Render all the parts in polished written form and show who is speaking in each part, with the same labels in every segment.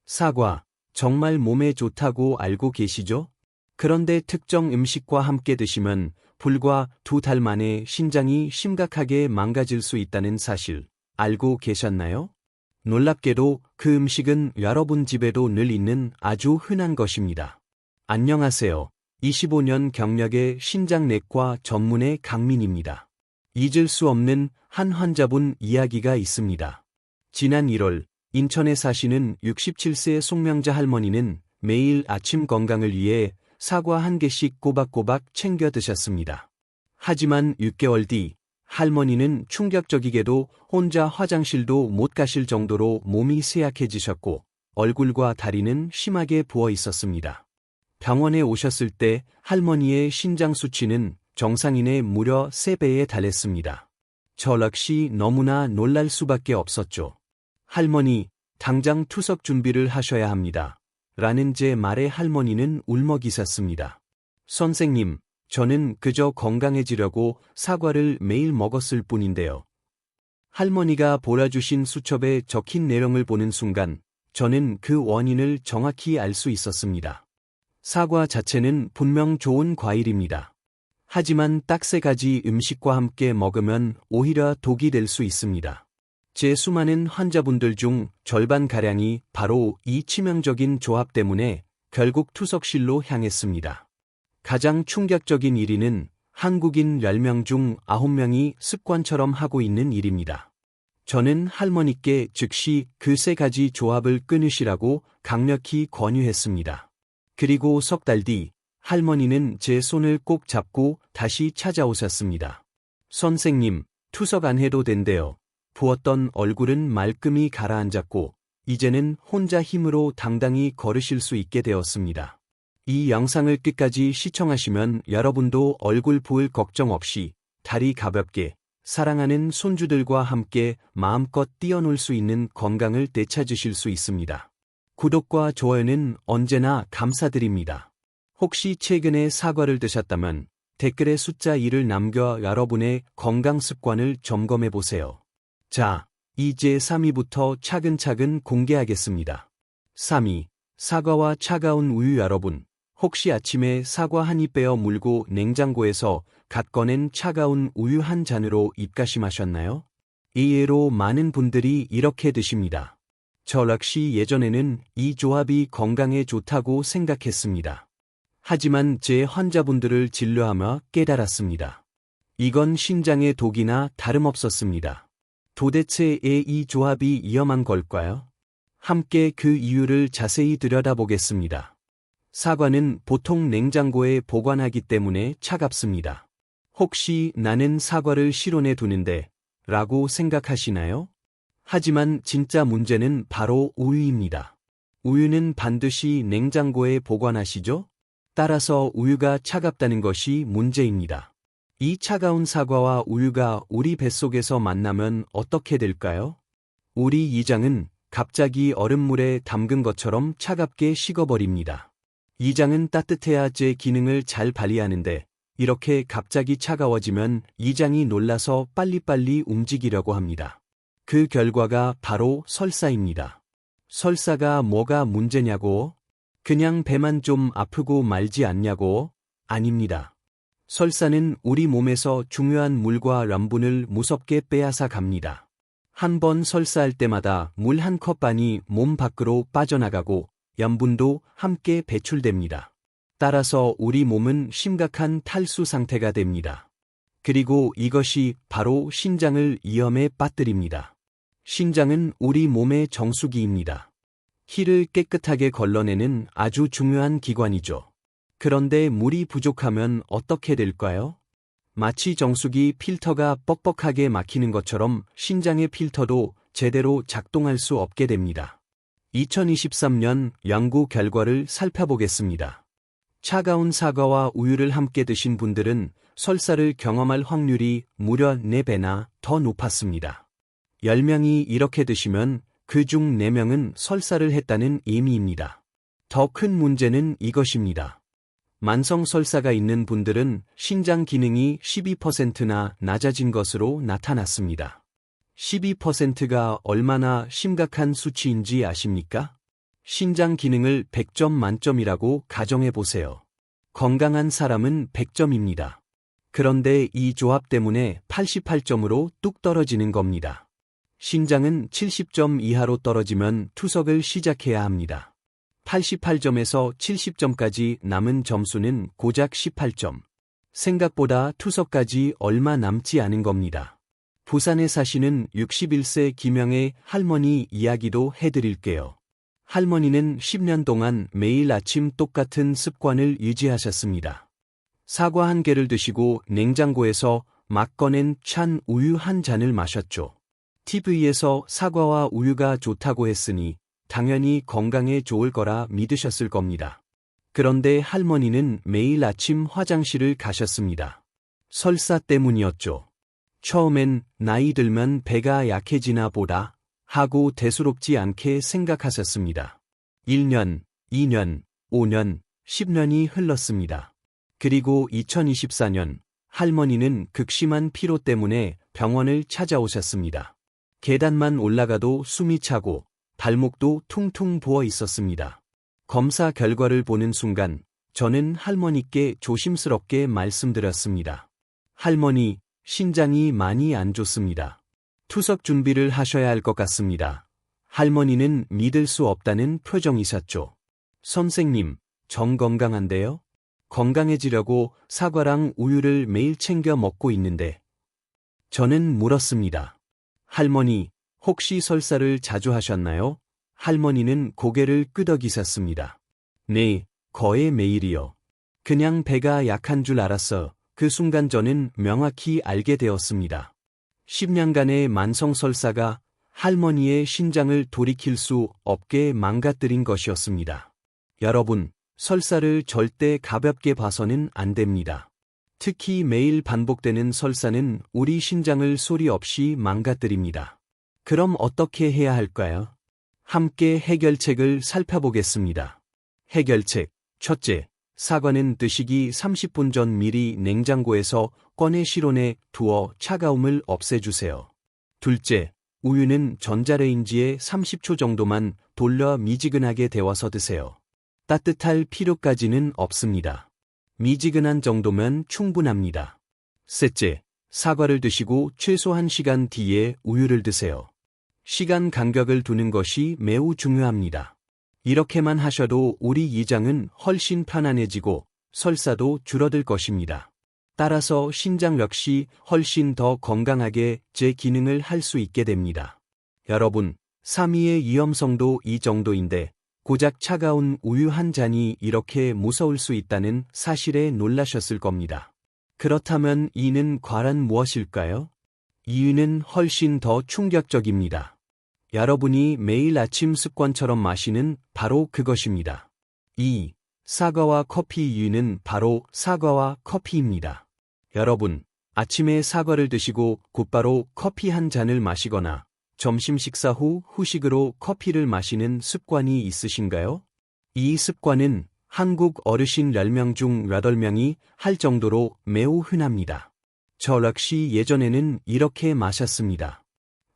Speaker 1: 사과, 정말 몸에 좋다고 알고 계시죠? 그런데 특정 음식과 함께 드시면 불과 2달 만에 신장이 심각하게 망가질 수 있다는 사실 알고 계셨나요? 놀랍게도 그 음식은 여러분 집에도 늘 있는 아주 흔한 것입니다. 안녕하세요. 25년 경력의 신장내과 전문의 강민입니다. 잊을 수 없는 한 환자분 이야기가 있습니다. 지난 1월, 인천에 사시는 67세 송명자 할머니는 매일 아침 건강을 위해 사과 1개씩 꼬박꼬박 챙겨 드셨습니다. 하지만 6개월 뒤, 할머니는 충격적이게도 혼자 화장실도 못 가실 정도로 몸이 쇠약해지셨고, 얼굴과 다리는 심하게 부어 있었습니다. 병원에 오셨을 때 할머니의 신장 수치는 정상인의 무려 3배에 달했습니다. 저 역시 너무나 놀랄 수밖에 없었죠. 할머니, 당장 투석 준비를 하셔야 합니다. 라는 제 말에 할머니는 울먹이셨습니다. 선생님, 저는 그저 건강해지려고 사과를 매일 먹었을 뿐인데요. 할머니가 보여주신 수첩에 적힌 내용을 보는 순간, 저는 그 원인을 정확히 알 수 있었습니다. 사과 자체는 분명 좋은 과일입니다. 하지만 딱 3가지 음식과 함께 먹으면 오히려 독이 될 수 있습니다. 제 수많은 환자분들 중 절반가량이 바로 이 치명적인 조합 때문에 결국 투석실로 향했습니다. 가장 충격적인 1위는 한국인 10명 중 9명이 습관처럼 하고 있는 일입니다. 저는 할머니께 즉시 그 3가지 조합을 끊으시라고 강력히 권유했습니다. 그리고 석 달 뒤, 할머니는 제 손을 꼭 잡고 다시 찾아오셨습니다. 선생님, 투석 안 해도 된대요. 부었던 얼굴은 말끔히 가라앉았고, 이제는 혼자 힘으로 당당히 걸으실 수 있게 되었습니다. 이 영상을 끝까지 시청하시면 여러분도 얼굴 부을 걱정 없이 다리 가볍게 사랑하는 손주들과 함께 마음껏 뛰어놀 수 있는 건강을 되찾으실 수 있습니다. 구독과 좋아요는 언제나 감사드립니다. 혹시 최근에 사과를 드셨다면 댓글에 숫자 2를 남겨 여러분의 건강 습관을 점검해 보세요. 자, 이제 3위부터 차근차근 공개하겠습니다. 3위, 사과와 차가운 우유. 여러분, 혹시 아침에 사과 한 입 빼어 물고 냉장고에서 갓 꺼낸 차가운 우유 한 잔으로 입가심하셨나요? 이외로 많은 분들이 이렇게 드십니다. 저 역시 예전에는 이 조합이 건강에 좋다고 생각했습니다. 하지만 제 환자분들을 진료하며 깨달았습니다. 이건 신장의 독이나 다름없었습니다. 도대체 이 조합이 위험한 걸까요? 함께 그 이유를 자세히 들여다보겠습니다. 사과는 보통 냉장고에 보관하기 때문에 차갑습니다. 혹시 나는 사과를 실온에 두는데 라고 생각하시나요? 하지만 진짜 문제는 바로 우유입니다. 우유는 반드시 냉장고에 보관하시죠? 따라서 우유가 차갑다는 것이 문제입니다. 이 차가운 사과와 우유가 우리 뱃속에서 만나면 어떻게 될까요? 우리 위장은 갑자기 얼음물에 담근 것처럼 차갑게 식어버립니다. 위장은 따뜻해야 제 기능을 잘 발휘하는데 이렇게 갑자기 차가워지면 위장이 놀라서 빨리빨리 움직이려고 합니다. 그 결과가 바로 설사입니다. 설사가 뭐가 문제냐고? 그냥 배만 좀 아프고 말지 않냐고? 아닙니다. 설사는 우리 몸에서 중요한 물과 염분을 무섭게 빼앗아 갑니다. 한 번 설사할 때마다 물 1컵 반이 몸 밖으로 빠져나가고 염분도 함께 배출됩니다. 따라서 우리 몸은 심각한 탈수 상태가 됩니다. 그리고 이것이 바로 신장을 위험에 빠뜨립니다. 신장은 우리 몸의 정수기입니다. 피를 깨끗하게 걸러내는 아주 중요한 기관이죠. 그런데 물이 부족하면 어떻게 될까요? 마치 정수기 필터가 뻑뻑하게 막히는 것처럼 신장의 필터도 제대로 작동할 수 없게 됩니다. 2023년 연구 결과를 살펴보겠습니다. 차가운 사과와 우유를 함께 드신 분들은 설사를 경험할 확률이 무려 4배나 더 높았습니다. 10명이 이렇게 드시면 그중 4명은 설사를 했다는 의미입니다. 더 큰 문제는 이것입니다. 만성 설사가 있는 분들은 신장 기능이 12%나 낮아진 것으로 나타났습니다. 12%가 얼마나 심각한 수치인지 아십니까? 신장 기능을 100점 만점이라고 가정해 보세요. 건강한 사람은 100점입니다. 그런데 이 조합 때문에 88점으로 뚝 떨어지는 겁니다. 신장은 70점 이하로 떨어지면 투석을 시작해야 합니다. 88점에서 70점까지 남은 점수는 고작 18점. 생각보다 투석까지 얼마 남지 않은 겁니다. 부산에 사시는 61세 김영애 할머니 이야기도 해드릴게요. 할머니는 10년 동안 매일 아침 똑같은 습관을 유지하셨습니다. 사과 한 개를 드시고 냉장고에서 막 꺼낸 찬 우유 한 잔을 마셨죠. TV에서 사과와 우유가 좋다고 했으니 당연히 건강에 좋을 거라 믿으셨을 겁니다. 그런데 할머니는 매일 아침 화장실을 가셨습니다. 설사 때문이었죠. 처음엔 나이 들면 배가 약해지나 보다 하고 대수롭지 않게 생각하셨습니다. 1년, 2년, 5년, 10년이 흘렀습니다. 그리고 2024년 할머니는 극심한 피로 때문에 병원을 찾아오셨습니다. 계단만 올라가도 숨이 차고 발목도 퉁퉁 부어 있었습니다. 검사 결과를 보는 순간 저는 할머니께 조심스럽게 말씀드렸습니다. 할머니, 신장이 많이 안 좋습니다. 투석 준비를 하셔야 할 것 같습니다. 할머니는 믿을 수 없다는 표정이셨죠. 선생님, 정 건강한데요? 건강해지려고 사과랑 우유를 매일 챙겨 먹고 있는데. 저는 물었습니다. 할머니, 혹시 설사를 자주 하셨나요? 할머니는 고개를 끄덕이셨습니다. 네, 거의 매일이요. 그냥 배가 약한 줄 알았어. 그 순간 저는 명확히 알게 되었습니다. 10년간의 만성 설사가 할머니의 신장을 돌이킬 수 없게 망가뜨린 것이었습니다. 여러분, 설사를 절대 가볍게 봐서는 안 됩니다. 특히 매일 반복되는 설사는 우리 신장을 소리 없이 망가뜨립니다. 그럼 어떻게 해야 할까요? 함께 해결책을 살펴보겠습니다. 해결책. 첫째, 사과는 드시기 30분 전 미리 냉장고에서 꺼내 실온에 두어 차가움을 없애주세요. 둘째, 우유는 전자레인지에 30초 정도만 돌려 미지근하게 데워서 드세요. 따뜻할 필요까지는 없습니다. 미지근한 정도면 충분합니다. 셋째, 사과를 드시고 최소 1시간 뒤에 우유를 드세요. 시간 간격을 두는 것이 매우 중요합니다. 이렇게만 하셔도 우리 위장은 훨씬 편안해지고 설사도 줄어들 것입니다. 따라서 신장 역시 훨씬 더 건강하게 제 기능을 할 수 있게 됩니다. 여러분, 삼위의 위험성도 이 정도인데 고작 차가운 우유 한 잔이 이렇게 무서울 수 있다는 사실에 놀라셨을 겁니다. 그렇다면 이는 과연 무엇일까요? 이유는 훨씬 더 충격적입니다. 여러분이 매일 아침 습관처럼 마시는 바로 그것입니다. 2. 사과와 커피 이유는 바로 사과와 커피입니다. 여러분, 아침에 사과를 드시고 곧바로 커피 한 잔을 마시거나 점심 식사 후 후식으로 커피를 마시는 습관이 있으신가요? 이 습관은 한국 어르신 10명 중 8명이 할 정도로 매우 흔합니다. 저 역시 예전에는 이렇게 마셨습니다.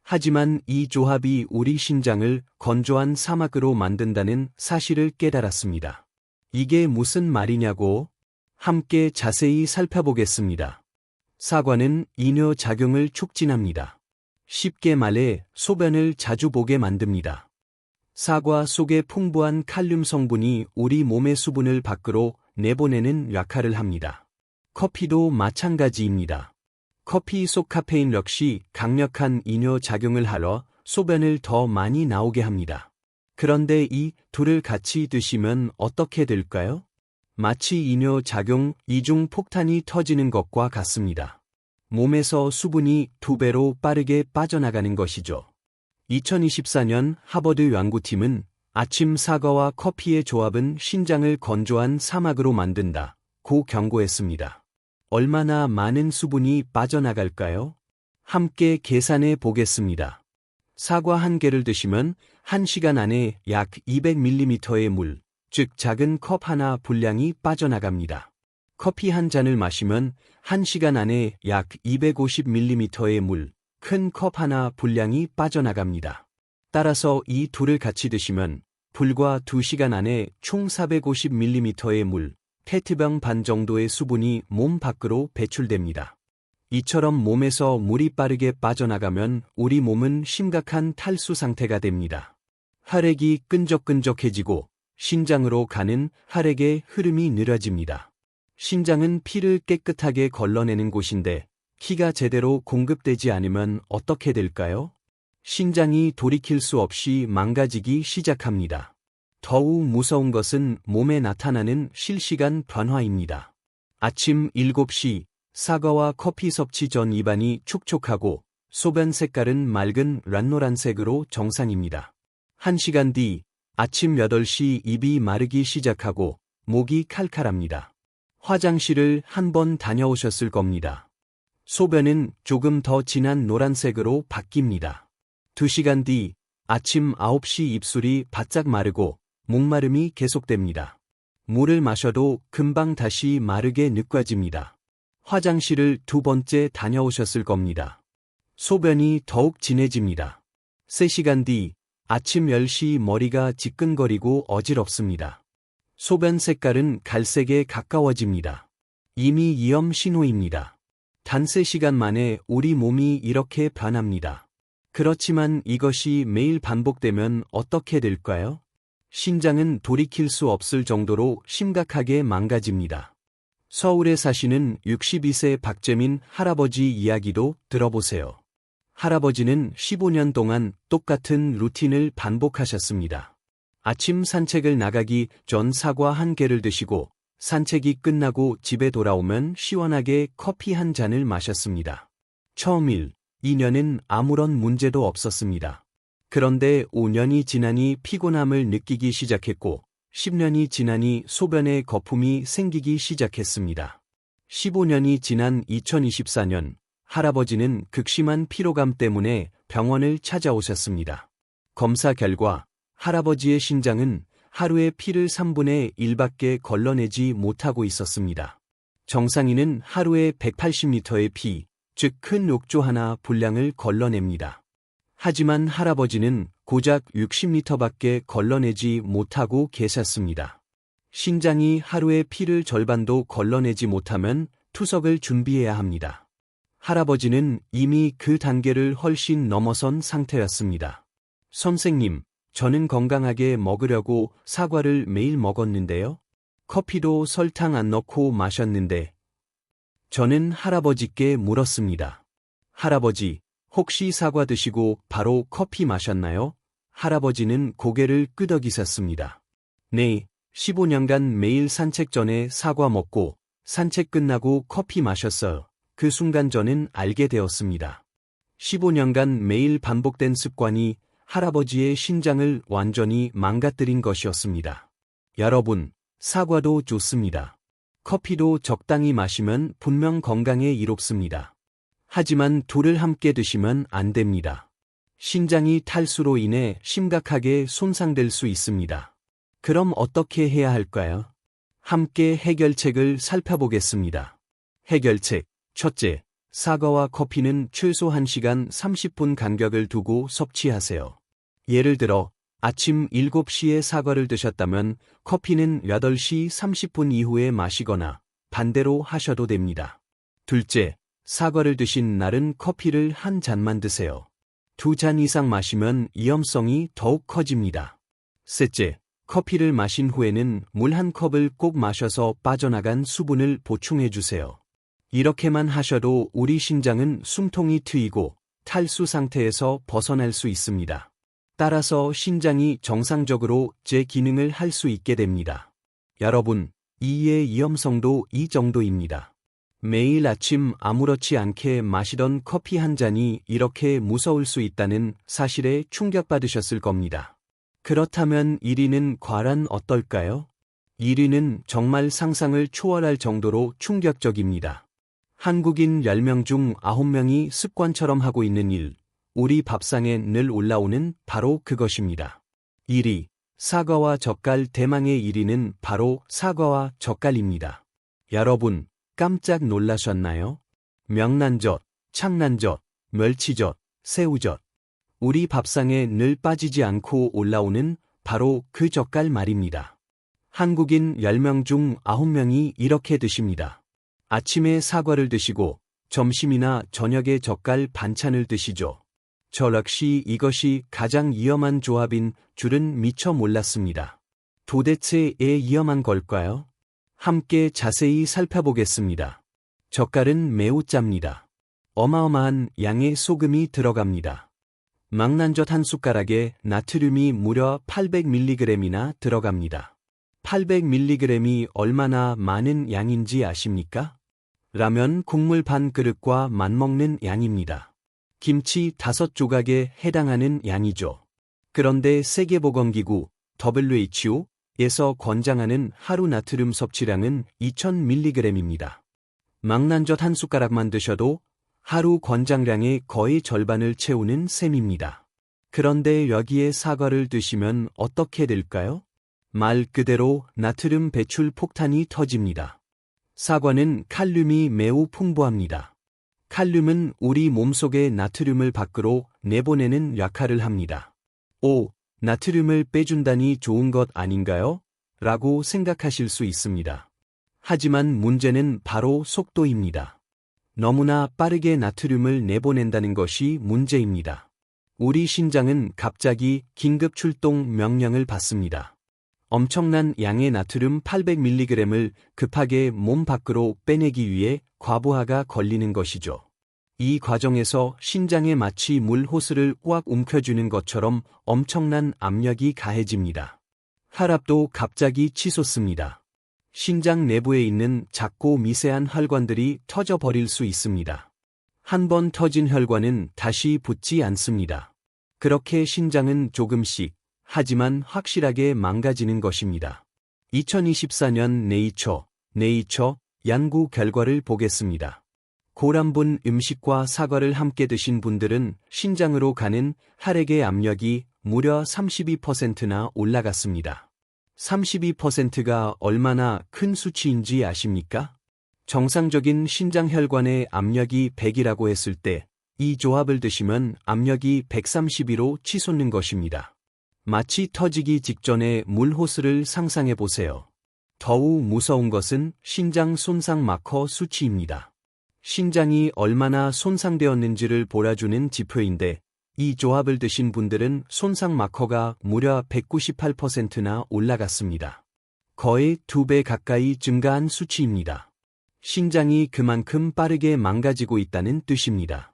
Speaker 1: 하지만 이 조합이 우리 신장을 건조한 사막으로 만든다는 사실을 깨달았습니다. 이게 무슨 말이냐고? 함께 자세히 살펴보겠습니다. 사과는 이뇨 작용을 촉진합니다. 쉽게 말해 소변을 자주 보게 만듭니다. 사과 속의 풍부한 칼륨 성분이 우리 몸의 수분을 밖으로 내보내는 역할을 합니다. 커피도 마찬가지입니다. 커피 속 카페인 역시 강력한 이뇨 작용을 하러 소변을 더 많이 나오게 합니다. 그런데 이 둘을 같이 드시면 어떻게 될까요? 마치 이뇨 작용 이중 폭탄이 터지는 것과 같습니다. 몸에서 수분이 2배로 빠르게 빠져나가는 것이죠. 2024년 하버드 연구팀은 아침 사과와 커피의 조합은 신장을 건조한 사막으로 만든다고 경고했습니다. 얼마나 많은 수분이 빠져나갈까요? 함께 계산해 보겠습니다. 사과 한 개를 드시면 1시간 안에 약 200ml의 물, 즉 작은 컵 하나 분량이 빠져나갑니다. 커피 한 잔을 마시면 1시간 안에 약 250ml의 물, 큰 컵 하나 분량이 빠져나갑니다. 따라서 이 둘을 같이 드시면 불과 2시간 안에 총 450ml의 물, 페트병 반 정도의 수분이 몸 밖으로 배출됩니다. 이처럼 몸에서 물이 빠르게 빠져나가면 우리 몸은 심각한 탈수 상태가 됩니다. 혈액이 끈적끈적해지고 신장으로 가는 혈액의 흐름이 느려집니다. 신장은 피를 깨끗하게 걸러내는 곳인데 피가 제대로 공급되지 않으면 어떻게 될까요? 신장이 돌이킬 수 없이 망가지기 시작합니다. 더욱 무서운 것은 몸에 나타나는 실시간 변화입니다. 아침 7시 사과와 커피 섭취 전 입안이 촉촉하고 소변 색깔은 맑은 란노란색으로 정상입니다. 1시간 뒤 아침 8시 입이 마르기 시작하고 목이 칼칼합니다. 화장실을 한 번 다녀오셨을 겁니다. 소변은 조금 더 진한 노란색으로 바뀝니다. 2시간 뒤 아침 9시 입술이 바짝 마르고 목마름이 계속됩니다. 물을 마셔도 금방 다시 마르게 느껴집니다. 화장실을 2번째 다녀오셨을 겁니다. 소변이 더욱 진해집니다. 3시간 뒤 아침 10시 머리가 지끈거리고 어지럽습니다. 소변 색깔은 갈색에 가까워집니다. 이미 위험 신호입니다. 단 3시간 만에 우리 몸이 이렇게 변합니다. 그렇지만 이것이 매일 반복되면 어떻게 될까요? 신장은 돌이킬 수 없을 정도로 심각하게 망가집니다. 서울에 사시는 62세 박재민 할아버지 이야기도 들어보세요. 할아버지는 15년 동안 똑같은 루틴을 반복하셨습니다. 아침 산책을 나가기 전 사과 1개를 드시고 산책이 끝나고 집에 돌아오면 시원하게 커피 한 잔을 마셨습니다. 처음 1, 2년은 아무런 문제도 없었습니다. 그런데 5년이 지나니 피곤함을 느끼기 시작했고 10년이 지나니 소변에 거품이 생기기 시작했습니다. 15년이 지난 2024년 할아버지는 극심한 피로감 때문에 병원을 찾아오셨습니다. 검사 결과 할아버지의 신장은 하루에 피를 3분의 1밖에 걸러내지 못하고 있었습니다. 정상인은 하루에 180리터의 피, 즉 큰 욕조 하나 분량을 걸러냅니다. 하지만 할아버지는 고작 60리터밖에 걸러내지 못하고 계셨습니다. 신장이 하루에 피를 절반도 걸러내지 못하면 투석을 준비해야 합니다. 할아버지는 이미 그 단계를 훨씬 넘어선 상태였습니다. 선생님, 저는 건강하게 먹으려고 사과를 매일 먹었는데요. 커피도 설탕 안 넣고 마셨는데. 저는 할아버지께 물었습니다. 할아버지, 혹시 사과 드시고 바로 커피 마셨나요? 할아버지는 고개를 끄덕이셨습니다. 네, 15년간 매일 산책 전에 사과 먹고 산책 끝나고 커피 마셨어요. 그 순간 저는 알게 되었습니다. 15년간 매일 반복된 습관이 할아버지의 신장을 완전히 망가뜨린 것이었습니다. 여러분, 사과도 좋습니다. 커피도 적당히 마시면 분명 건강에 이롭습니다. 하지만 둘을 함께 드시면 안 됩니다. 신장이 탈수로 인해 심각하게 손상될 수 있습니다. 그럼 어떻게 해야 할까요? 함께 해결책을 살펴보겠습니다. 해결책. 첫째, 사과와 커피는 최소 1시간 30분 간격을 두고 섭취하세요. 예를 들어 아침 7시에 사과를 드셨다면 커피는 8시 30분 이후에 마시거나 반대로 하셔도 됩니다. 둘째, 사과를 드신 날은 커피를 한 잔만 드세요. 2잔 이상 마시면 위험성이 더욱 커집니다. 셋째, 커피를 마신 후에는 물 1컵을 꼭 마셔서 빠져나간 수분을 보충해주세요. 이렇게만 하셔도 우리 신장은 숨통이 트이고 탈수 상태에서 벗어날 수 있습니다. 따라서 신장이 정상적으로 제 기능을 할 수 있게 됩니다. 여러분, 이의 위험성도 이 정도입니다. 매일 아침 아무렇지 않게 마시던 커피 한 잔이 이렇게 무서울 수 있다는 사실에 충격받으셨을 겁니다. 그렇다면 1위는 과연 어떨까요? 1위는 정말 상상을 초월할 정도로 충격적입니다. 한국인 10명 중 9명이 습관처럼 하고 있는 일, 우리 밥상에 늘 올라오는 바로 그것입니다. 1위, 사과와 젓갈. 대망의 1위는 바로 사과와 젓갈입니다. 여러분, 깜짝 놀라셨나요? 명란젓, 창란젓, 멸치젓, 새우젓. 우리 밥상에 늘 빠지지 않고 올라오는 바로 그 젓갈 말입니다. 한국인 10명 중 9명이 이렇게 드십니다. 아침에 사과를 드시고 점심이나 저녁에 젓갈 반찬을 드시죠. 저 역시 이것이 가장 위험한 조합인 줄은 미처 몰랐습니다. 도대체 왜 위험한 걸까요? 함께 자세히 살펴보겠습니다. 젓갈은 매우 짭니다. 어마어마한 양의 소금이 들어갑니다. 망난젓 한 숟가락에 나트륨이 무려 800mg이나 들어갑니다. 800mg이 얼마나 많은 양인지 아십니까? 라면 국물 반 그릇과 맞먹는 양입니다. 김치 5조각에 해당하는 양이죠. 그런데 세계보건기구 WHO에서 권장하는 하루 나트륨 섭취량은 2000mg입니다. 망난젓 한 숟가락만 드셔도 하루 권장량의 거의 절반을 채우는 셈입니다. 그런데 여기에 사과를 드시면 어떻게 될까요? 말 그대로 나트륨 배출 폭탄이 터집니다. 사과는 칼륨이 매우 풍부합니다. 칼륨은 우리 몸속의 나트륨을 밖으로 내보내는 역할을 합니다. 나트륨을 빼준다니 좋은 것 아닌가요? 라고 생각하실 수 있습니다. 하지만 문제는 바로 속도입니다. 너무나 빠르게 나트륨을 내보낸다는 것이 문제입니다. 우리 신장은 갑자기 긴급 출동 명령을 받습니다. 엄청난 양의 나트륨 800mg을 급하게 몸 밖으로 빼내기 위해 과부하가 걸리는 것이죠. 이 과정에서 신장에 마치 물 호스를 꽉 움켜쥐는 것처럼 엄청난 압력이 가해집니다. 혈압도 갑자기 치솟습니다. 신장 내부에 있는 작고 미세한 혈관들이 터져버릴 수 있습니다. 한 번 터진 혈관은 다시 붙지 않습니다. 그렇게 신장은 조금씩, 하지만 확실하게 망가지는 것입니다. 2024년 네이처 연구 결과를 보겠습니다. 고란분 음식과 사과를 함께 드신 분들은 신장으로 가는 혈액의 압력이 무려 32%나 올라갔습니다. 32%가 얼마나 큰 수치인지 아십니까? 정상적인 신장 혈관의 압력이 100이라고 했을 때 이 조합을 드시면 압력이 132로 치솟는 것입니다. 마치 터지기 직전의 물호스를 상상해 보세요. 더욱 무서운 것은 신장 손상 마커 수치입니다. 신장이 얼마나 손상되었는지를 보여주는 지표인데 이 조합을 드신 분들은 손상 마커가 무려 198%나 올라갔습니다. 거의 2배 가까이 증가한 수치입니다. 신장이 그만큼 빠르게 망가지고 있다는 뜻입니다.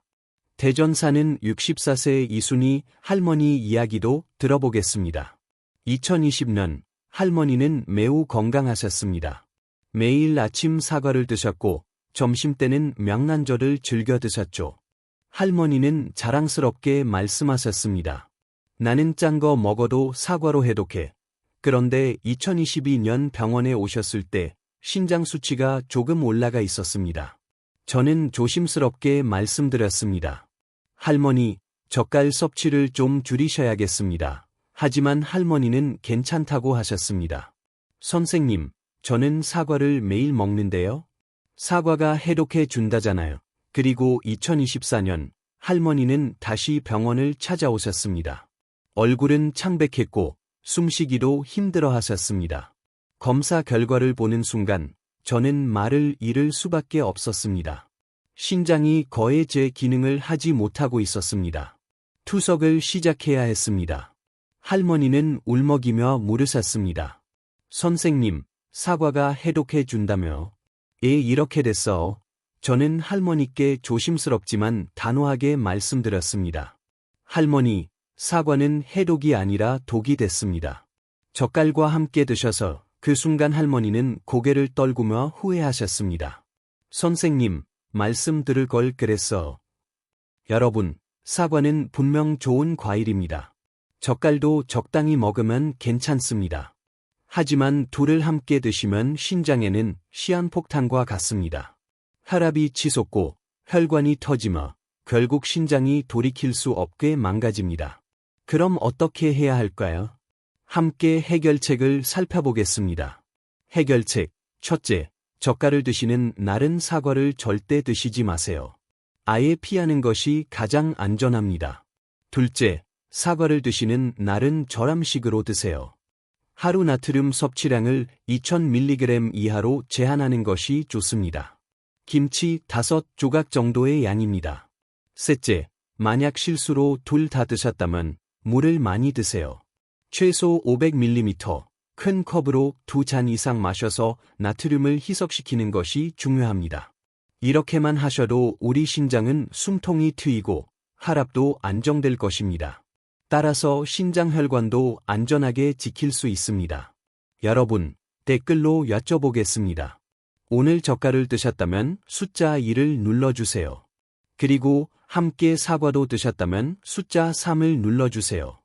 Speaker 1: 대전 사는 64세 이순희 할머니 이야기도 들어보겠습니다. 2020년 할머니는 매우 건강하셨습니다. 매일 아침 사과를 드셨고 점심때는 명란젓을 즐겨 드셨죠. 할머니는 자랑스럽게 말씀하셨습니다. 나는 짠 거 먹어도 사과로 해독해. 그런데 2022년 병원에 오셨을 때 신장 수치가 조금 올라가 있었습니다. 저는 조심스럽게 말씀드렸습니다. 할머니, 젓갈 섭취를 좀 줄이셔야겠습니다. 하지만 할머니는 괜찮다고 하셨습니다. 선생님, 저는 사과를 매일 먹는데요. 사과가 해독해 준다잖아요. 그리고 2024년 할머니는 다시 병원을 찾아오셨습니다. 얼굴은 창백했고 숨쉬기도 힘들어 하셨습니다. 검사 결과를 보는 순간 저는 말을 잃을 수밖에 없었습니다. 신장이 거의 제 기능을 하지 못하고 있었습니다. 투석을 시작해야 했습니다. 할머니는 울먹이며 물으셨습니다. 선생님, 사과가 해독해 준다며. 이렇게 됐어. 저는 할머니께 조심스럽지만 단호하게 말씀드렸습니다. 할머니, 사과는 해독이 아니라 독이 됐습니다. 젓갈과 함께 드셔서 그 순간 할머니는 고개를 떨구며 후회하셨습니다. 선생님, 말씀 들을 걸 그랬어. 여러분, 사과는 분명 좋은 과일입니다. 젓갈도 적당히 먹으면 괜찮습니다. 하지만 둘을 함께 드시면 신장에는 시한폭탄과 같습니다. 혈압이 치솟고 혈관이 터지며 결국 신장이 돌이킬 수 없게 망가집니다. 그럼 어떻게 해야 할까요? 함께 해결책을 살펴보겠습니다. 해결책, 첫째, 젓갈을 드시는 날은 사과를 절대 드시지 마세요. 아예 피하는 것이 가장 안전합니다. 둘째, 사과를 드시는 날은 저람식으로 드세요. 하루 나트륨 섭취량을 2000mg 이하로 제한하는 것이 좋습니다. 김치 5조각 정도의 양입니다. 셋째, 만약 실수로 둘 다 드셨다면 물을 많이 드세요. 최소 500ml, 큰 컵으로 2잔 이상 마셔서 나트륨을 희석시키는 것이 중요합니다. 이렇게만 하셔도 우리 신장은 숨통이 트이고 혈압도 안정될 것입니다. 따라서 신장 혈관도 안전하게 지킬 수 있습니다. 여러분, 댓글로 여쭤보겠습니다. 오늘 젓갈을 드셨다면 숫자 2를 눌러주세요. 그리고 함께 사과도 드셨다면 숫자 3을 눌러주세요.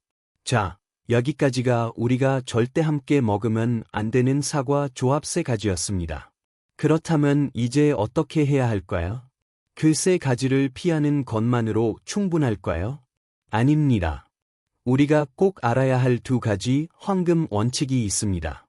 Speaker 1: 자, 여기까지가 우리가 절대 함께 먹으면 안 되는 사과 조합 3가지였습니다. 그렇다면 이제 어떻게 해야 할까요? 그 3가지를 피하는 것만으로 충분할까요? 아닙니다. 우리가 꼭 알아야 할 2가지 황금 원칙이 있습니다.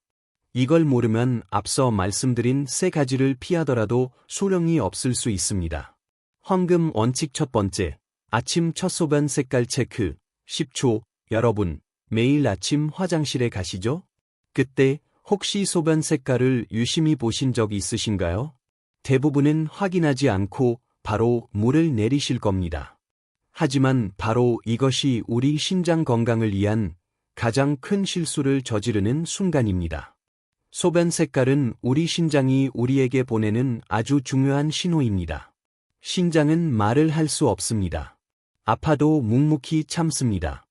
Speaker 1: 이걸 모르면 앞서 말씀드린 3가지를 피하더라도 소용이 없을 수 있습니다. 황금 원칙 첫 번째, 아침 첫 소변 색깔 체크. 10초. 여러분, 매일 아침 화장실에 가시죠? 그때 혹시 소변 색깔을 유심히 보신 적 있으신가요? 대부분은 확인하지 않고 바로 물을 내리실 겁니다. 하지만 바로 이것이 우리 신장 건강을 위한 가장 큰 실수를 저지르는 순간입니다. 소변 색깔은 우리 신장이 우리에게 보내는 아주 중요한 신호입니다. 신장은 말을 할 수 없습니다. 아파도 묵묵히 참습니다.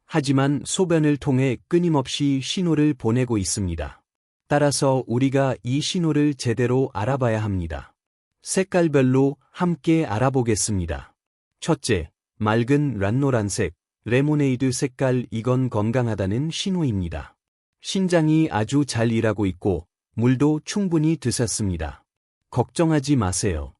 Speaker 1: 하지만 소변을 통해 끊임없이 신호를 보내고 있습니다. 따라서 우리가 이 신호를 제대로 알아봐야 합니다. 색깔별로 함께 알아보겠습니다. 첫째, 맑은 란노란색, 레모네이드 색깔. 이건 건강하다는 신호입니다. 신장이 아주 잘 일하고 있고 물도 충분히 드셨습니다. 걱정하지 마세요.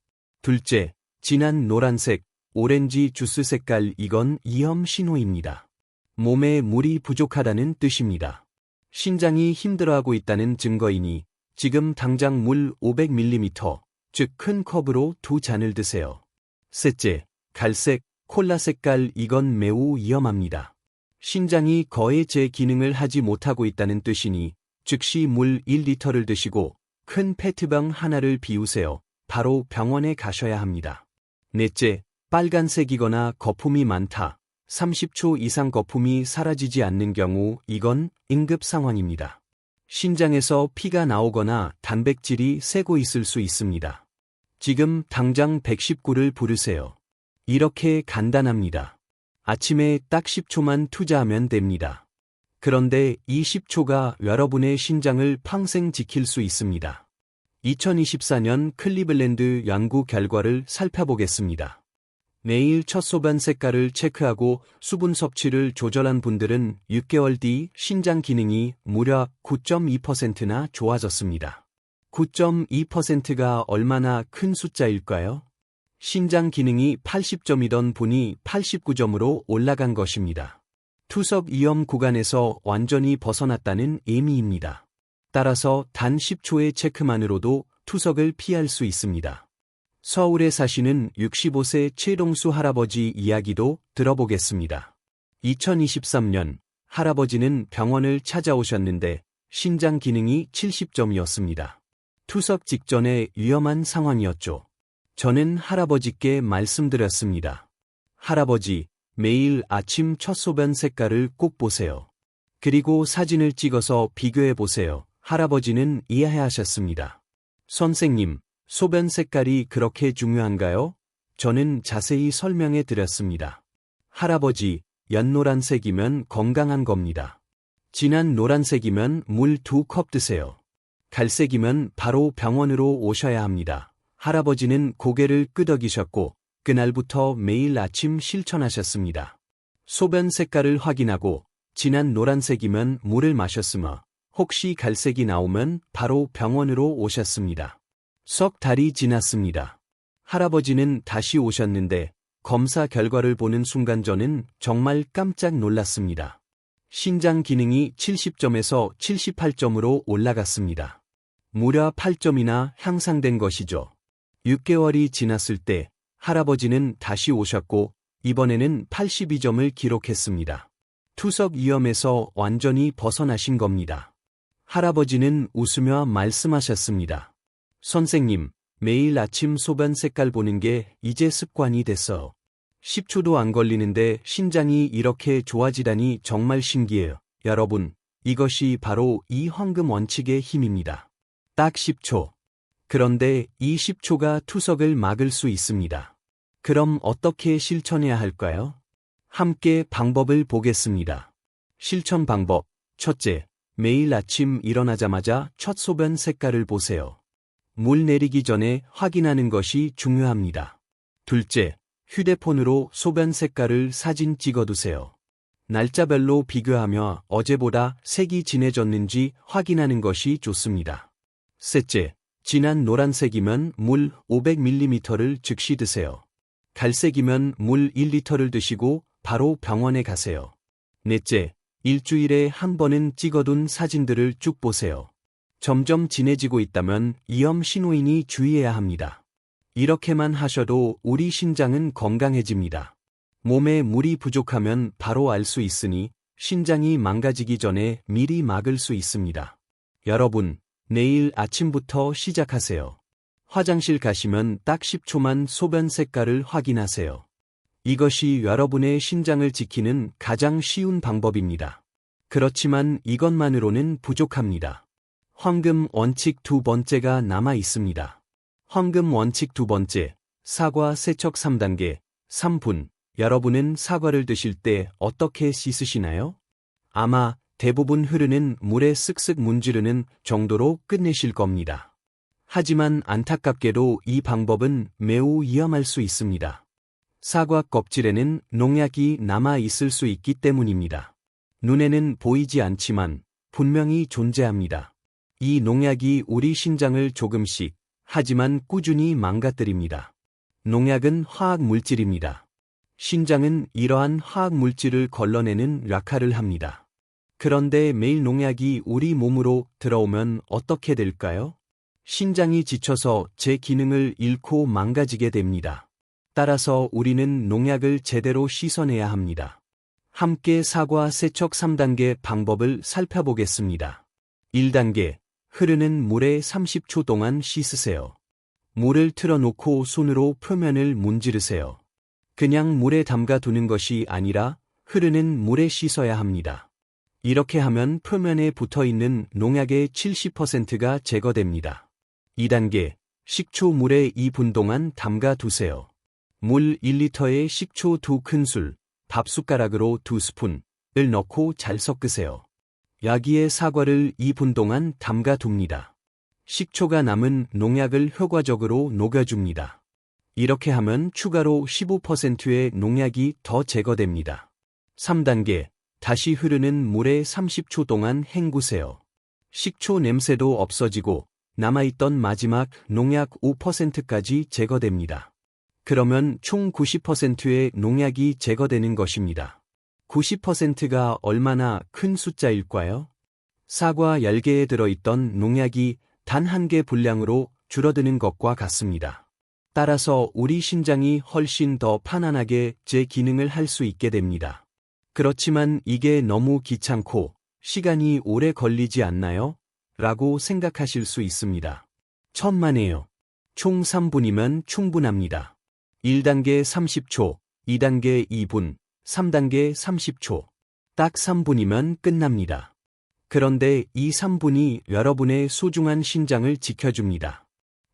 Speaker 1: 둘째, 진한 노란색, 오렌지 주스 색깔. 이건 위험 신호입니다. 몸에 물이 부족하다는 뜻입니다. 신장이 힘들어하고 있다는 증거이니 지금 당장 물 500ml, 즉 큰 컵으로 2잔을 드세요. 셋째, 갈색, 콜라 색깔. 이건 매우 위험합니다. 신장이 거의 제 기능을 하지 못하고 있다는 뜻이니 즉시 물 1리터를 드시고 큰 페트병 하나를 비우세요. 바로 병원에 가셔야 합니다. 넷째, 빨간색이거나 거품이 많다. 30초 이상 거품이 사라지지 않는 경우 이건 응급 상황입니다. 신장에서 피가 나오거나 단백질이 새고 있을 수 있습니다. 지금 당장 119를 부르세요. 이렇게 간단합니다. 아침에 딱 10초만 투자하면 됩니다. 그런데 이 10초가 여러분의 신장을 평생 지킬 수 있습니다. 2024년 클리블랜드 연구 결과를 살펴보겠습니다. 매일 첫 소변 색깔을 체크하고 수분 섭취를 조절한 분들은 6개월 뒤 신장 기능이 무려 9.2%나 좋아졌습니다. 9.2%가 얼마나 큰 숫자일까요? 신장 기능이 80점이던 분이 89점으로 올라간 것입니다. 투석 위험 구간에서 완전히 벗어났다는 의미입니다. 따라서 단 10초의 체크만으로도 투석을 피할 수 있습니다. 서울에 사시는 65세 최동수 할아버지 이야기도 들어보겠습니다. 2023년 할아버지는 병원을 찾아오셨는데 신장 기능이 70점이었습니다. 투석 직전에 위험한 상황이었죠. 저는 할아버지께 말씀드렸습니다. 할아버지, 매일 아침 첫 소변 색깔을 꼭 보세요. 그리고 사진을 찍어서 비교해 보세요. 할아버지는 이해하셨습니다. 선생님, 소변 색깔이 그렇게 중요한가요? 저는 자세히 설명해 드렸습니다. 할아버지, 연노란색이면 건강한 겁니다. 진한 노란색이면 물 2컵 드세요. 갈색이면 바로 병원으로 오셔야 합니다. 할아버지는 고개를 끄덕이셨고 그날부터 매일 아침 실천하셨습니다. 소변 색깔을 확인하고 진한 노란색이면 물을 마셨으며 혹시 갈색이 나오면 바로 병원으로 오셨습니다. 석 달이 지났습니다. 할아버지는 다시 오셨는데 검사 결과를 보는 순간 저는 정말 깜짝 놀랐습니다. 신장 기능이 70점에서 78점으로 올라갔습니다. 무려 8점이나 향상된 것이죠. 6개월이 지났을 때 할아버지는 다시 오셨고 이번에는 82점을 기록했습니다. 투석 위험에서 완전히 벗어나신 겁니다. 할아버지는 웃으며 말씀하셨습니다. 선생님, 매일 아침 소변 색깔 보는 게 이제 습관이 됐어. 10초도 안 걸리는데 신장이 이렇게 좋아지다니 정말 신기해요. 여러분, 이것이 바로 이 황금 원칙의 힘입니다. 딱 10초. 그런데 이 10초가 투석을 막을 수 있습니다. 그럼 어떻게 실천해야 할까요? 함께 방법을 보겠습니다. 실천 방법. 첫째, 매일 아침 일어나자마자 첫 소변 색깔을 보세요. 물 내리기 전에 확인하는 것이 중요합니다. 둘째, 휴대폰으로 소변 색깔을 사진 찍어두세요. 날짜별로 비교하며 어제보다 색이 진해졌는지 확인하는 것이 좋습니다. 셋째, 진한 노란색이면 물 500ml를 즉시 드세요. 갈색이면 물 1리터를 드시고 바로 병원에 가세요. 넷째, 일주일에 한 번은 찍어둔 사진들을 쭉 보세요. 점점 진해지고 있다면 위험 신호이니 주의해야 합니다. 이렇게만 하셔도 우리 신장은 건강해집니다. 몸에 물이 부족하면 바로 알 수 있으니 신장이 망가지기 전에 미리 막을 수 있습니다. 여러분, 내일 아침부터 시작하세요. 화장실 가시면 딱 10초만 소변 색깔을 확인하세요. 이것이 여러분의 신장을 지키는 가장 쉬운 방법입니다. 그렇지만 이것만으로는 부족합니다. 황금 원칙 두 번째가 남아 있습니다. 황금 원칙 두 번째, 사과 세척 3단계, 3분. 여러분은 사과를 드실 때 어떻게 씻으시나요? 아마 대부분 흐르는 물에 쓱쓱 문지르는 정도로 끝내실 겁니다. 하지만 안타깝게도 이 방법은 매우 위험할 수 있습니다. 사과 껍질에는 농약이 남아 있을 수 있기 때문입니다. 눈에는 보이지 않지만 분명히 존재합니다. 이 농약이 우리 신장을 조금씩, 하지만 꾸준히 망가뜨립니다. 농약은 화학 물질입니다. 신장은 이러한 화학 물질을 걸러내는 역할을 합니다. 그런데 매일 농약이 우리 몸으로 들어오면 어떻게 될까요? 신장이 지쳐서 제 기능을 잃고 망가지게 됩니다. 따라서 우리는 농약을 제대로 씻어내야 합니다. 함께 사과 세척 3단계 방법을 살펴보겠습니다. 1단계, 흐르는 물에 30초 동안 씻으세요. 물을 틀어놓고 손으로 표면을 문지르세요. 그냥 물에 담가 두는 것이 아니라 흐르는 물에 씻어야 합니다. 이렇게 하면 표면에 붙어있는 농약의 70%가 제거됩니다. 2단계, 식초 물에 2분 동안 담가 두세요. 물 1리터에 식초 2큰술, 밥숟가락으로 2스푼을 넣고 잘 섞으세요. 여기에 사과를 2분 동안 담가 둡니다. 식초가 남은 농약을 효과적으로 녹여줍니다. 이렇게 하면 추가로 15%의 농약이 더 제거됩니다. 3단계, 다시 흐르는 물에 30초 동안 헹구세요. 식초 냄새도 없어지고 남아있던 마지막 농약 5%까지 제거됩니다. 그러면 총 90%의 농약이 제거되는 것입니다. 90%가 얼마나 큰 숫자일까요? 사과 10개에 들어있던 농약이 단 1개 분량으로 줄어드는 것과 같습니다. 따라서 우리 신장이 훨씬 더 편안하게 제 기능을 할 수 있게 됩니다. 그렇지만 이게 너무 귀찮고 시간이 오래 걸리지 않나요? 라고 생각하실 수 있습니다. 천만에요. 총 3분이면 충분합니다. 1단계 30초, 2단계 2분, 3단계 30초. 딱 3분이면 끝납니다. 그런데 이 3분이 여러분의 소중한 신장을 지켜줍니다.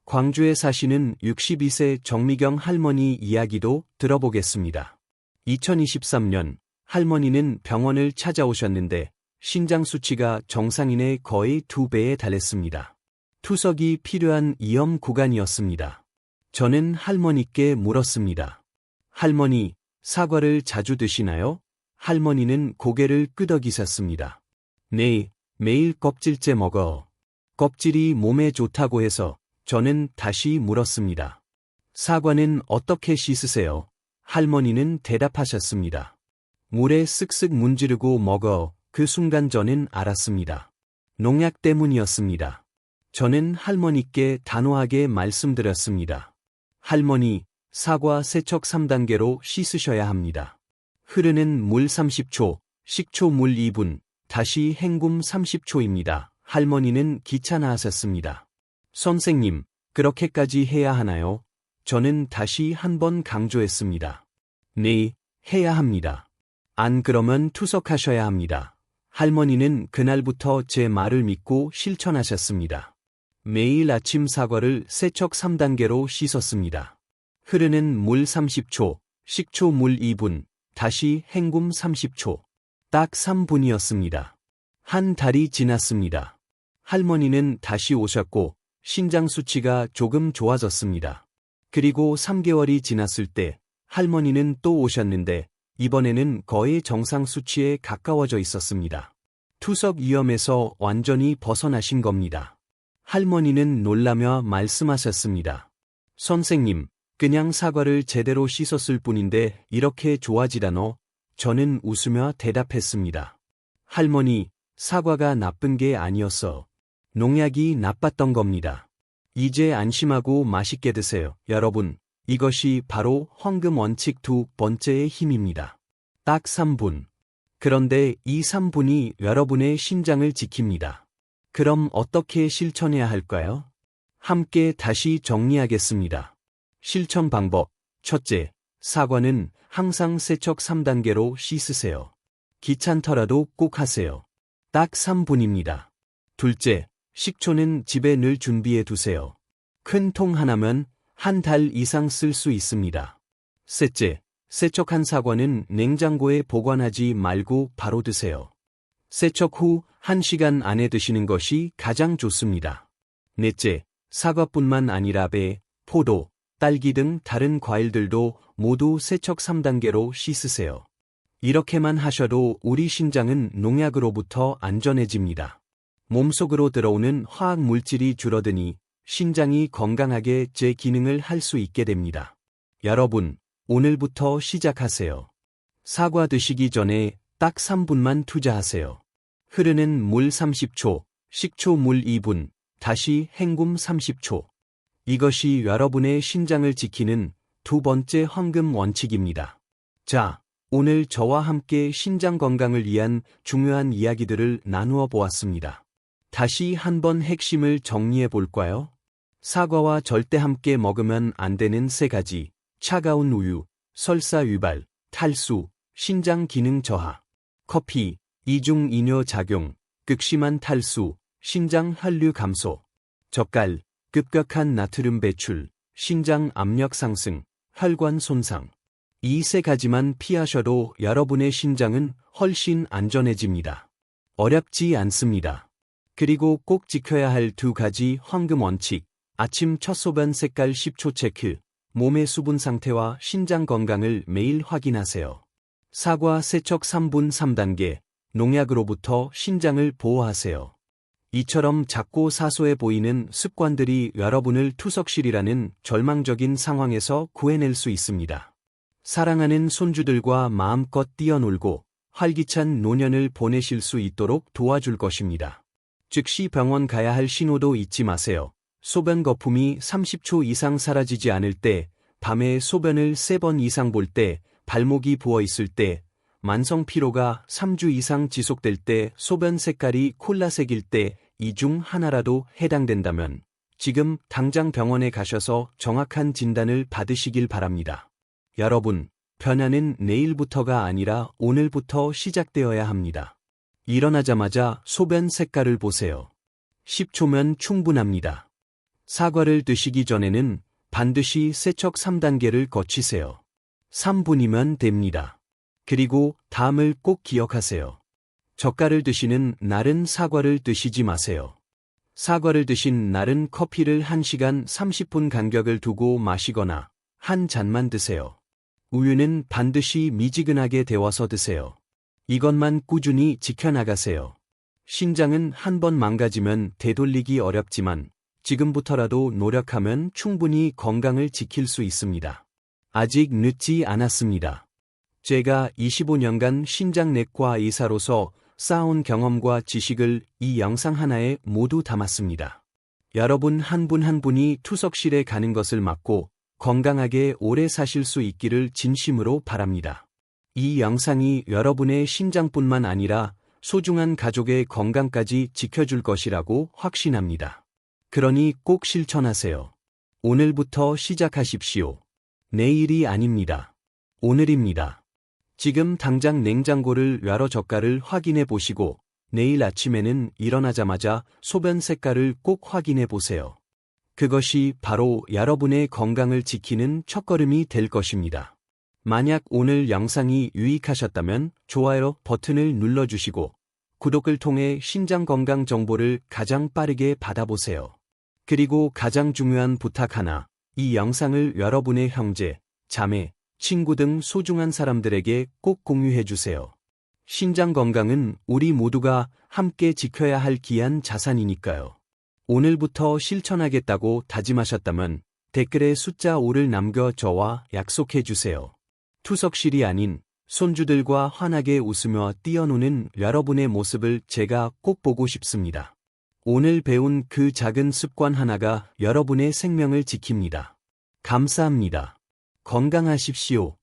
Speaker 1: 광주에 사시는 62세 정미경 할머니 이야기도 들어보겠습니다. 2023년 할머니는 병원을 찾아오셨는데 신장 수치가 정상인의 거의 2배에 달했습니다. 투석이 필요한 위험 구간이었습니다. 저는 할머니께 물었습니다. 할머니, 사과를 자주 드시나요? 할머니는 고개를 끄덕이셨습니다. 네, 매일 껍질째 먹어. 껍질이 몸에 좋다고 해서. 저는 다시 물었습니다. 사과는 어떻게 씻으세요? 할머니는 대답하셨습니다. 물에 쓱쓱 문지르고 먹어. 그 순간 저는 알았습니다. 농약 때문이었습니다. 저는 할머니께 단호하게 말씀드렸습니다. 할머니, 사과 세척 3단계로 씻으셔야 합니다. 흐르는 물 30초, 식초 물 2분, 다시 헹굼 30초입니다. 할머니는 귀찮아하셨습니다. 선생님, 그렇게까지 해야 하나요? 저는 다시 한번 강조했습니다. 네, 해야 합니다. 안 그러면 투석하셔야 합니다. 할머니는 그날부터 제 말을 믿고 실천하셨습니다. 매일 아침 사과를 세척 3단계로 씻었습니다. 흐르는 물 30초, 식초 물 2분, 다시 헹굼 30초. 딱 3분이었습니다. 한 달이 지났습니다. 할머니는 다시 오셨고 신장 수치가 조금 좋아졌습니다. 그리고 3개월이 지났을 때 할머니는 또 오셨는데 이번에는 거의 정상 수치에 가까워져 있었습니다. 투석 위험에서 완전히 벗어나신 겁니다. 할머니는 놀라며 말씀하셨습니다. 선생님, 그냥 사과를 제대로 씻었을 뿐인데 이렇게 좋아지다노? 저는 웃으며 대답했습니다. 할머니, 사과가 나쁜 게 아니었어. 농약이 나빴던 겁니다. 이제 안심하고 맛있게 드세요. 여러분, 이것이 바로 황금 원칙 두 번째의 힘입니다. 딱 3분. 그런데 이 3분이 여러분의 신장을 지킵니다. 그럼 어떻게 실천해야 할까요? 함께 다시 정리하겠습니다. 실천 방법. 첫째, 사과는 항상 세척 3단계로 씻으세요. 귀찮더라도 꼭 하세요. 딱 3분입니다. 둘째, 식초는 집에 늘 준비해 두세요. 큰 통 하나면 한 달 이상 쓸 수 있습니다. 셋째, 세척한 사과는 냉장고에 보관하지 말고 바로 드세요. 세척 후 1시간 안에 드시는 것이 가장 좋습니다. 넷째, 사과뿐만 아니라 배, 포도, 딸기 등 다른 과일들도 모두 세척 3단계로 씻으세요. 이렇게만 하셔도 우리 신장은 농약으로부터 안전해집니다. 몸속으로 들어오는 화학 물질이 줄어드니 신장이 건강하게 제 기능을 할 수 있게 됩니다. 여러분, 오늘부터 시작하세요. 사과 드시기 전에 딱 3분만 투자하세요. 흐르는 물 30초, 식초 물 2분, 다시 헹굼 30초. 이것이 여러분의 신장을 지키는 두 번째 황금 원칙입니다. 자, 오늘 저와 함께 신장 건강을 위한 중요한 이야기들을 나누어 보았습니다. 다시 한번 핵심을 정리해 볼까요? 사과와 절대 함께 먹으면 안 되는 3가지. 차가운 우유, 설사 유발, 탈수, 신장 기능 저하. 커피, 이중 이뇨 작용, 극심한 탈수, 신장 혈류 감소. 젓갈, 급격한 나트륨 배출, 신장 압력 상승, 혈관 손상. 이 3가지만 피하셔도 여러분의 신장은 훨씬 안전해집니다. 어렵지 않습니다. 그리고 꼭 지켜야 할 2가지 황금 원칙. 아침 첫 소변 색깔 10초 체크. 몸의 수분 상태와 신장 건강을 매일 확인하세요. 사과 세척 3분 3단계. 농약으로부터 신장을 보호하세요. 이처럼 작고 사소해 보이는 습관들이 여러분을 투석실이라는 절망적인 상황에서 구해낼 수 있습니다. 사랑하는 손주들과 마음껏 뛰어놀고 활기찬 노년을 보내실 수 있도록 도와줄 것입니다. 즉시 병원 가야 할 신호도 잊지 마세요. 소변 거품이 30초 이상 사라지지 않을 때, 밤에 소변을 3번 이상 볼 때, 발목이 부어 있을 때, 만성 피로가 3주 이상 지속될 때, 소변 색깔이 콜라색일 때, 이 중 하나라도 해당된다면 지금 당장 병원에 가셔서 정확한 진단을 받으시길 바랍니다. 여러분, 변화는 내일부터가 아니라 오늘부터 시작되어야 합니다. 일어나자마자 소변 색깔을 보세요. 10초면 충분합니다. 사과를 드시기 전에는 반드시 세척 3단계를 거치세요. 3분이면 됩니다. 그리고 다음을 꼭 기억하세요. 젓갈을 드시는 날은 사과를 드시지 마세요. 사과를 드신 날은 커피를 1시간 30분 간격을 두고 마시거나 한 잔만 드세요. 우유는 반드시 미지근하게 데워서 드세요. 이것만 꾸준히 지켜나가세요. 신장은 한번 망가지면 되돌리기 어렵지만 지금부터라도 노력하면 충분히 건강을 지킬 수 있습니다. 아직 늦지 않았습니다. 제가 25년간 신장내과 의사로서 쌓아온 경험과 지식을 이 영상 하나에 모두 담았습니다. 여러분 한 분 한 분이 투석실에 가는 것을 막고 건강하게 오래 사실 수 있기를 진심으로 바랍니다. 이 영상이 여러분의 신장뿐만 아니라 소중한 가족의 건강까지 지켜줄 것이라고 확신합니다. 그러니 꼭 실천하세요. 오늘부터 시작하십시오. 내일이 아닙니다. 오늘입니다. 지금 당장 냉장고를 열어 젓갈을 확인해 보시고 내일 아침에는 일어나자마자 소변 색깔을 꼭 확인해 보세요. 그것이 바로 여러분의 건강을 지키는 첫걸음이 될 것입니다. 만약 오늘 영상이 유익하셨다면 좋아요 버튼을 눌러주시고 구독을 통해 신장 건강 정보를 가장 빠르게 받아보세요. 그리고 가장 중요한 부탁 하나, 이 영상을 여러분의 형제, 자매, 친구 등 소중한 사람들에게 꼭 공유해주세요. 신장 건강은 우리 모두가 함께 지켜야 할 귀한 자산이니까요. 오늘부터 실천하겠다고 다짐하셨다면 댓글에 숫자 5를 남겨 저와 약속해주세요. 투석실이 아닌 손주들과 환하게 웃으며 뛰어노는 여러분의 모습을 제가 꼭 보고 싶습니다. 오늘 배운 그 작은 습관 하나가 여러분의 생명을 지킵니다. 감사합니다. 건강하십시오.